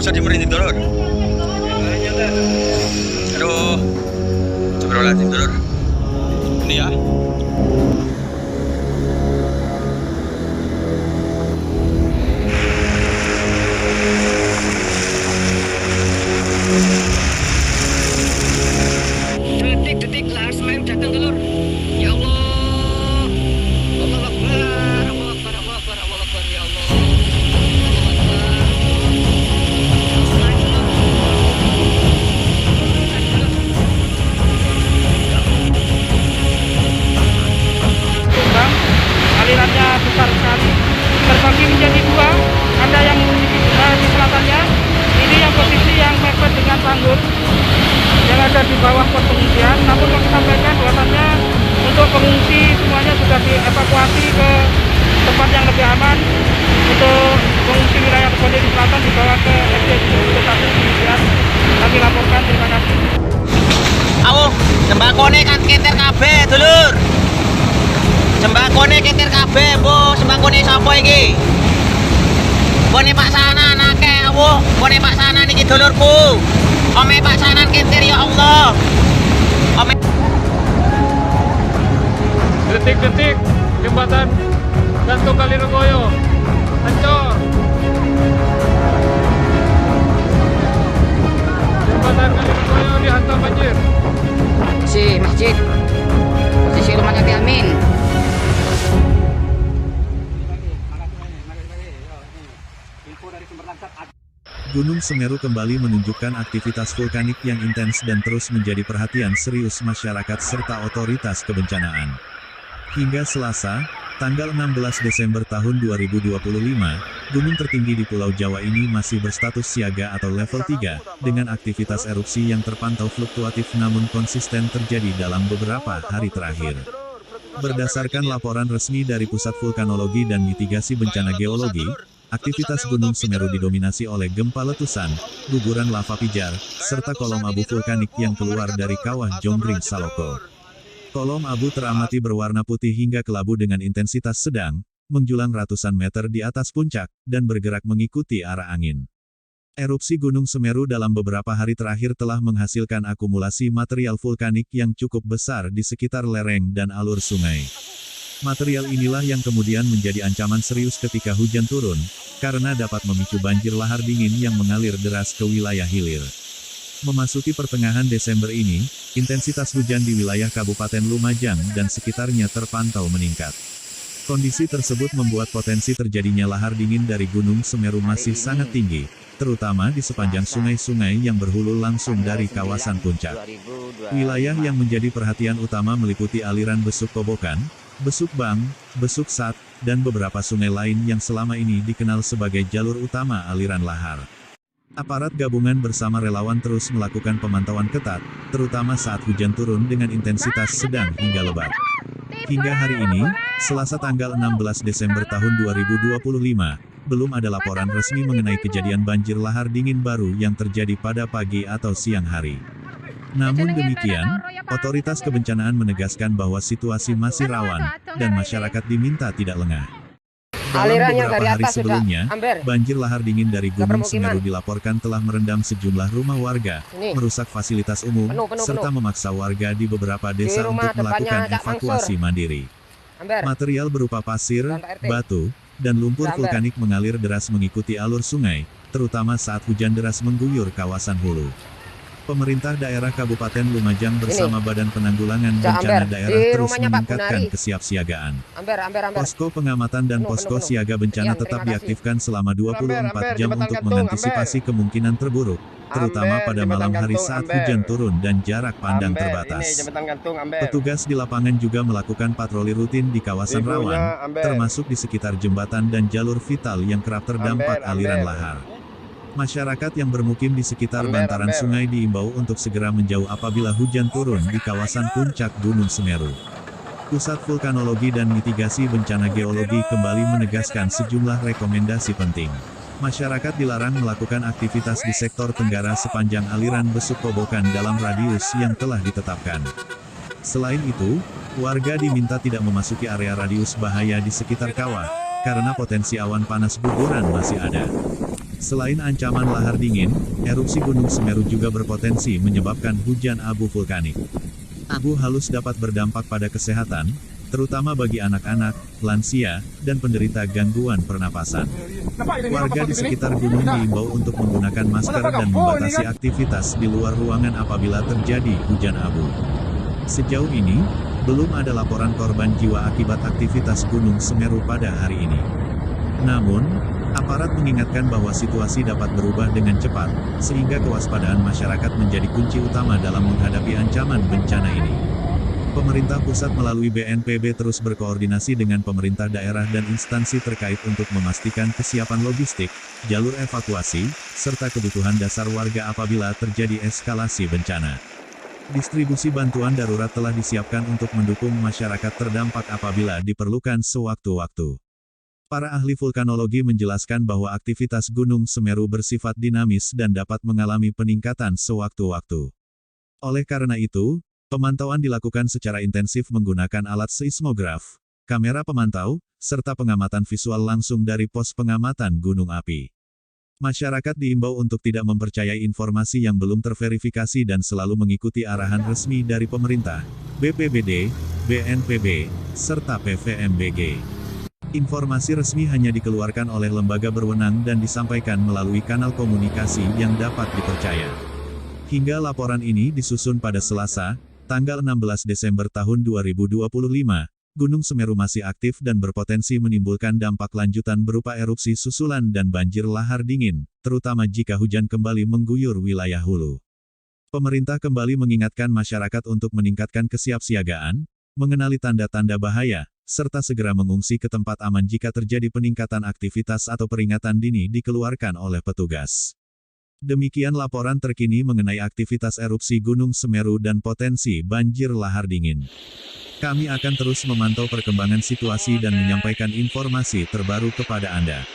usah dimerintih dulur. Aduh, astagfirullahaladzim dulur. Ini ya. Detik-detik lahar Semeru datang dulur. Ya Allah. Allah Akbar, Allah Akbar, Allah Akbar, Allah Akbar, ya Allah. Tumbang, alirannya besar sekali, terbagi menjadi dua. Ada yang di selatannya, ini yang posisi yang mepet dengan tanggul yang ada di bawah pos pengungsian. Namun kami sampaikan bahwasannya untuk pengungsi semuanya sudah dievakuasi ke tempat yang lebih aman. Untuk pengungsi wilayah Kebonjati Selatan dibawa ke SDSU 1 Pengungsian. Kami laporkan, terima kasih. Awo, sembakone kan keter kabeh, dulur. Sembakone keter kabeh, Bu. Sembakone sapa iki? Bone Pak Sanan akeh, awo. Bone Pak Sanan iki dulurku. Ome Pak Sanan keter ya Allah. Ome Detik-detik jembatan Gantung Kaliregoyo hancur. Jembatan Kaliregoyo dihantam banjir. Si masjid. Posisi rumahnya Ki Amin. Gunung Semeru kembali menunjukkan aktivitas vulkanik yang intens dan terus menjadi perhatian serius masyarakat serta otoritas kebencanaan. Hingga Selasa, tanggal 16 Desember tahun 2025, gunung tertinggi di Pulau Jawa ini masih berstatus siaga atau level 3, dengan aktivitas erupsi yang terpantau fluktuatif namun konsisten terjadi dalam beberapa hari terakhir. Berdasarkan laporan resmi dari Pusat Vulkanologi dan Mitigasi Bencana Geologi, aktivitas Gunung Semeru didominasi oleh gempa letusan, guguran lava pijar, serta kolom abu vulkanik yang keluar dari kawah Jonggring Saloko. Kolom abu teramati berwarna putih hingga kelabu dengan intensitas sedang, menjulang ratusan meter di atas puncak, dan bergerak mengikuti arah angin. Erupsi Gunung Semeru dalam beberapa hari terakhir telah menghasilkan akumulasi material vulkanik yang cukup besar di sekitar lereng dan alur sungai. Material inilah yang kemudian menjadi ancaman serius ketika hujan turun, karena dapat memicu banjir lahar dingin yang mengalir deras ke wilayah hilir. Memasuki pertengahan Desember ini, intensitas hujan di wilayah Kabupaten Lumajang dan sekitarnya terpantau meningkat. Kondisi tersebut membuat potensi terjadinya lahar dingin dari Gunung Semeru masih sangat tinggi, terutama di sepanjang sungai-sungai yang berhulu langsung dari kawasan puncak. Wilayah yang menjadi perhatian utama meliputi aliran Besuk Kobokan, Besuk Bang, Besuk Sat, dan beberapa sungai lain yang selama ini dikenal sebagai jalur utama aliran lahar. Aparat gabungan bersama relawan terus melakukan pemantauan ketat, terutama saat hujan turun dengan intensitas sedang hingga lebat. Hingga hari ini, Selasa tanggal 16 Desember tahun 2025, belum ada laporan resmi mengenai kejadian banjir lahar dingin baru yang terjadi pada pagi atau siang hari. Namun demikian, otoritas kebencanaan menegaskan bahwa situasi masih rawan, dan masyarakat diminta tidak lengah. Dalam beberapa hari sebelumnya, banjir lahar dingin dari Gunung Semeru dilaporkan telah merendam sejumlah rumah warga, merusak fasilitas umum, serta memaksa warga di beberapa desa untuk melakukan evakuasi mandiri. Material berupa pasir, batu, dan lumpur vulkanik mengalir deras mengikuti alur sungai, terutama saat hujan deras mengguyur kawasan hulu. Pemerintah daerah Kabupaten Lumajang bersama Badan Penanggulangan Bencana Daerah terus meningkatkan kesiapsiagaan. Posko pengamatan dan posko siaga bencana tetap diaktifkan selama 24 jam untuk mengantisipasi kemungkinan terburuk, terutama pada malam hari saat hujan turun dan jarak pandang terbatas. Petugas di lapangan juga melakukan patroli rutin di kawasan rawan, termasuk di sekitar jembatan dan jalur vital yang kerap terdampak aliran lahar. Masyarakat yang bermukim di sekitar bantaran sungai diimbau untuk segera menjauh apabila hujan turun di kawasan puncak Gunung Semeru. Pusat Vulkanologi dan Mitigasi Bencana Geologi kembali menegaskan sejumlah rekomendasi penting. Masyarakat dilarang melakukan aktivitas di sektor tenggara sepanjang aliran Besuk Kobokan dalam radius yang telah ditetapkan. Selain itu, warga diminta tidak memasuki area radius bahaya di sekitar kawah, karena potensi awan panas guguran masih ada. Selain ancaman lahar dingin, erupsi Gunung Semeru juga berpotensi menyebabkan hujan abu vulkanik. Abu halus dapat berdampak pada kesehatan, terutama bagi anak-anak, lansia, dan penderita gangguan pernapasan. Warga di sekitar gunung diimbau untuk menggunakan masker dan membatasi aktivitas di luar ruangan apabila terjadi hujan abu. Sejauh ini, belum ada laporan korban jiwa akibat aktivitas Gunung Semeru pada hari ini. Namun, aparat mengingatkan bahwa situasi dapat berubah dengan cepat, sehingga kewaspadaan masyarakat menjadi kunci utama dalam menghadapi ancaman bencana ini. Pemerintah pusat melalui BNPB terus berkoordinasi dengan pemerintah daerah dan instansi terkait untuk memastikan kesiapan logistik, jalur evakuasi, serta kebutuhan dasar warga apabila terjadi eskalasi bencana. Distribusi bantuan darurat telah disiapkan untuk mendukung masyarakat terdampak apabila diperlukan sewaktu-waktu. Para ahli vulkanologi menjelaskan bahwa aktivitas Gunung Semeru bersifat dinamis dan dapat mengalami peningkatan sewaktu-waktu. Oleh karena itu, pemantauan dilakukan secara intensif menggunakan alat seismograf, kamera pemantau, serta pengamatan visual langsung dari pos pengamatan gunung api. Masyarakat diimbau untuk tidak mempercayai informasi yang belum terverifikasi dan selalu mengikuti arahan resmi dari pemerintah, BPBD, BNPB, serta PVMBG. Informasi resmi hanya dikeluarkan oleh lembaga berwenang dan disampaikan melalui kanal komunikasi yang dapat dipercaya. Hingga laporan ini disusun pada Selasa, tanggal 16 Desember tahun 2025, Gunung Semeru masih aktif dan berpotensi menimbulkan dampak lanjutan berupa erupsi susulan dan banjir lahar dingin, terutama jika hujan kembali mengguyur wilayah hulu. Pemerintah kembali mengingatkan masyarakat untuk meningkatkan kesiapsiagaan, mengenali tanda-tanda bahaya, serta segera mengungsi ke tempat aman jika terjadi peningkatan aktivitas atau peringatan dini dikeluarkan oleh petugas. Demikian laporan terkini mengenai aktivitas erupsi Gunung Semeru dan potensi banjir lahar dingin. Kami akan terus memantau perkembangan situasi dan menyampaikan informasi terbaru kepada Anda.